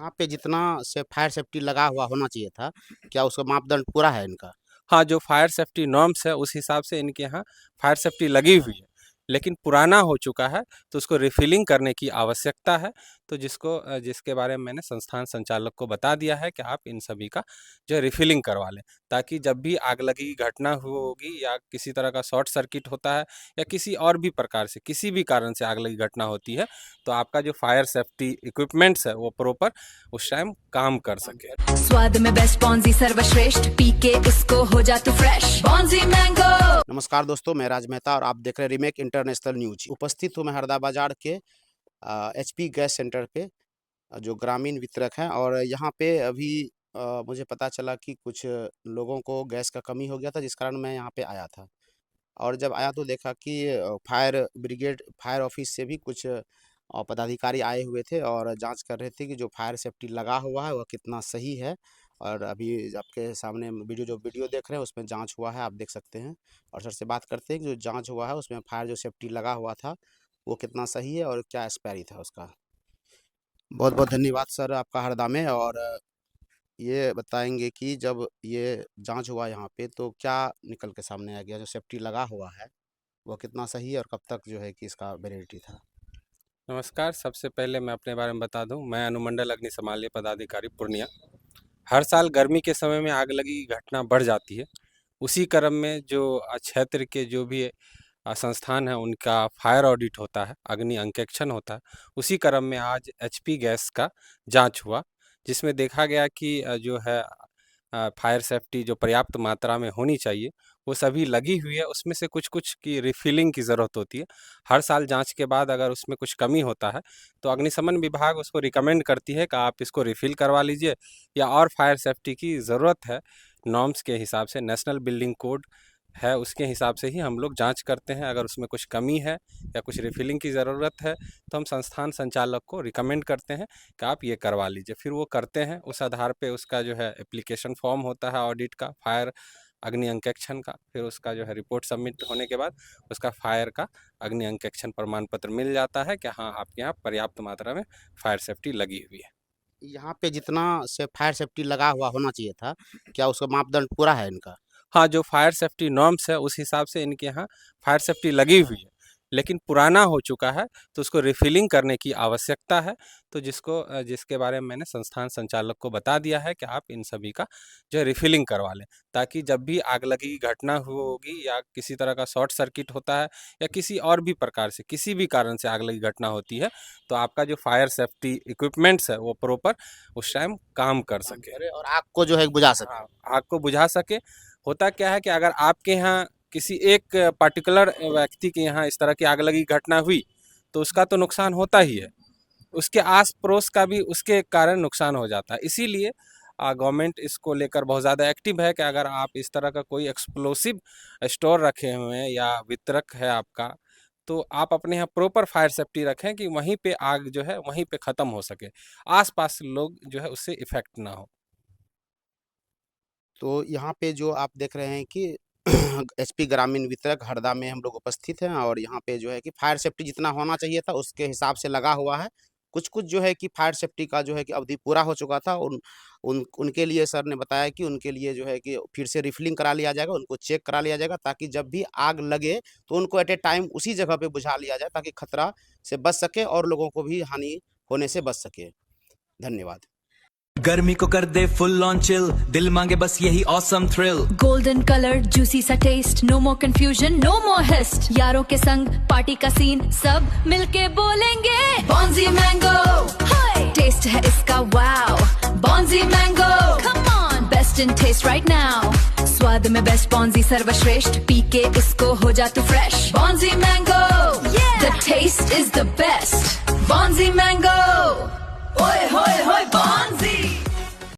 यहाँ पे जितना से फायर सेफ्टी लगा हुआ होना चाहिए था, क्या उसका मापदंड पूरा है इनका? हाँ, जो फायर सेफ्टी नॉर्म्स है उस हिसाब से इनके यहाँ फायर सेफ्टी लगी हुई है, लेकिन पुराना हो चुका है तो उसको रिफिलिंग करने की आवश्यकता है। तो जिसके बारे में मैंने संस्थान संचालक को बता दिया है कि आप इन सभी का जो है रिफिलिंग करवा लें, ताकि जब भी आग लगी की घटना होगी या किसी तरह का शॉर्ट सर्किट होता है या किसी और भी प्रकार से किसी भी कारण से आग लगी घटना होती है तो आपका जो फायर सेफ्टी इक्विपमेंट्स है वो प्रॉपर उस टाइम काम कर सके। स्वाद में बेस्ट पॉन्जी सर्वश्रेष्ठ, पी के इसको हो जा तू फ्रेश। Ponzi mango. नमस्कार दोस्तों, मैं राज मेहता और आप देख रहे हैं रीमेक इंटरनेशनल न्यूज। उपस्थित हूँ मैं हरदा बाजार के एचपी गैस सेंटर पे, जो ग्रामीण वितरक हैं। और यहाँ पे अभी मुझे पता चला कि कुछ लोगों को गैस का कमी हो गया था, जिस कारण मैं यहाँ पे आया था। और जब आया तो देखा कि फायर ब्रिगेड, फायर ऑफिस से भी कुछ पदाधिकारी आए हुए थे और जांच कर रहे थे कि जो फायर सेफ्टी लगा हुआ है वह कितना सही है। और अभी आपके सामने वीडियो देख रहे हैं उसमें जांच हुआ है, आप देख सकते हैं। और सर से बात करते हैं कि जो जांच हुआ है उसमें फायर जो सेफ्टी लगा हुआ था वो कितना सही है और क्या एक्सपायरी था उसका। बहुत बहुत धन्यवाद सर आपका हरदा में। और ये बताएंगे कि जब ये जांच हुआ यहाँ पे तो क्या निकल के सामने आ गया, जो सेफ्टी लगा हुआ है वो कितना सही है और कब तक जो है कि इसका वैलिडिटी था। नमस्कार, सबसे पहले मैं अपने बारे में बता दूं, मैं अनुमंडल अग्निशमन पदाधिकारी पूर्णिया। हर साल गर्मी के समय में आग लगी की घटना बढ़ जाती है। उसी क्रम में जो क्षेत्र के जो भी संस्थान है उनका फायर ऑडिट होता है, अग्नि अंकेक्षण होता है। उसी क्रम में आज एचपी गैस का जांच हुआ, जिसमें देखा गया कि जो है फायर सेफ्टी जो पर्याप्त मात्रा में होनी चाहिए वो सभी लगी हुई है। उसमें से कुछ की रिफिलिंग की ज़रूरत होती है। हर साल जांच के बाद अगर उसमें कुछ कमी होता है तो अग्निशमन विभाग उसको रिकमेंड करती है कि आप इसको रिफ़िल करवा लीजिए, या और फायर सेफ्टी की ज़रूरत है नॉर्म्स के हिसाब से, नेशनल बिल्डिंग कोड है उसके हिसाब से ही हम लोग जांच करते हैं। अगर उसमें कुछ कमी है या कुछ रिफिलिंग की ज़रूरत है तो हम संस्थान संचालक को रिकमेंड करते हैं कि आप ये करवा लीजिए। फिर वो करते हैं, उस आधार पे उसका जो है एप्लीकेशन फॉर्म होता है ऑडिट का, फायर अग्नि अंकेक्षण का। फिर उसका जो है रिपोर्ट सबमिट होने के बाद उसका फायर का अग्नि अंकेक्षण प्रमाण पत्र मिल जाता है कि हाँ आपके यहाँ पर्याप्त मात्रा में फायर सेफ्टी लगी हुई है। यहाँ पे जितना से फायर सेफ्टी लगा हुआ होना चाहिए था, क्या उसका मापदंड पूरा है इनका? हाँ, जो फायर सेफ्टी नॉर्म्स है उस हिसाब से इनके यहाँ फायर सेफ्टी लगी हुई है, लेकिन पुराना हो चुका है तो उसको रिफिलिंग करने की आवश्यकता है। तो जिसके बारे में मैंने संस्थान संचालक को बता दिया है कि आप इन सभी का जो है रिफिलिंग करवा लें, ताकि जब भी आग लगी की घटना होगी या किसी तरह का शॉर्ट सर्किट होता है या किसी और भी प्रकार से किसी भी कारण से आग लगी घटना होती है तो आपका जो फायर सेफ्टी इक्विपमेंट्स है वो प्रॉपर उस टाइम काम कर सके और आग को जो है बुझा सके। हाँ, आग को बुझा सके। होता क्या है कि अगर आपके यहाँ किसी एक पर्टिकुलर व्यक्ति के यहाँ इस तरह की आग लगी घटना हुई तो उसका तो नुकसान होता ही है, उसके आस पड़ोस का भी उसके कारण नुकसान हो जाता है। इसीलिए गवर्नमेंट इसको लेकर बहुत ज़्यादा एक्टिव है कि अगर आप इस तरह का कोई एक्सप्लोसिव स्टोर रखे हुए हैं या वितरक है आपका, तो आप अपने यहाँ प्रॉपर फायर सेफ्टी रखें कि वहीं पे आग जो है वहीं पे ख़त्म हो सके, आसपास लोग जो है उससे इफ़ेक्ट ना हो। तो यहाँ पे जो आप देख रहे हैं कि एचपी ग्रामीण वितरक हरदा में हम लोग उपस्थित हैं। और यहाँ पे जो है कि फायर सेफ्टी जितना होना चाहिए था उसके हिसाब से लगा हुआ है। कुछ जो है कि फायर सेफ्टी का जो है कि अवधि पूरा हो चुका था। उनके लिए सर ने बताया कि उनके लिए जो है कि फिर से रिफिलिंग करा लिया जाएगा, उनको चेक करा लिया जाएगा, ताकि जब भी आग लगे तो उनको एट ए टाइम उसी जगह पे बुझा लिया जाए, ताकि खतरा से बच सके और लोगों को भी हानि होने से बच सके। धन्यवाद। गर्मी को कर दे फुल ऑन चिल, दिल मांगे बस यही awesome thrill. Golden colour juicy सा taste, no more confusion no more haste. यारों के संग पार्टी का सीन, सब मिलके बोलेंगे बॉन्जी मैंगो। टेस्ट है इसका wow, Bonji mango come on, best in taste right now. स्वाद में बेस्ट पॉन्जी सर्वश्रेष्ठ, पी के इसको हो जा तू fresh. Bonji mango, the taste is the best. Bonji mango, ओए होए होए बॉन्जी।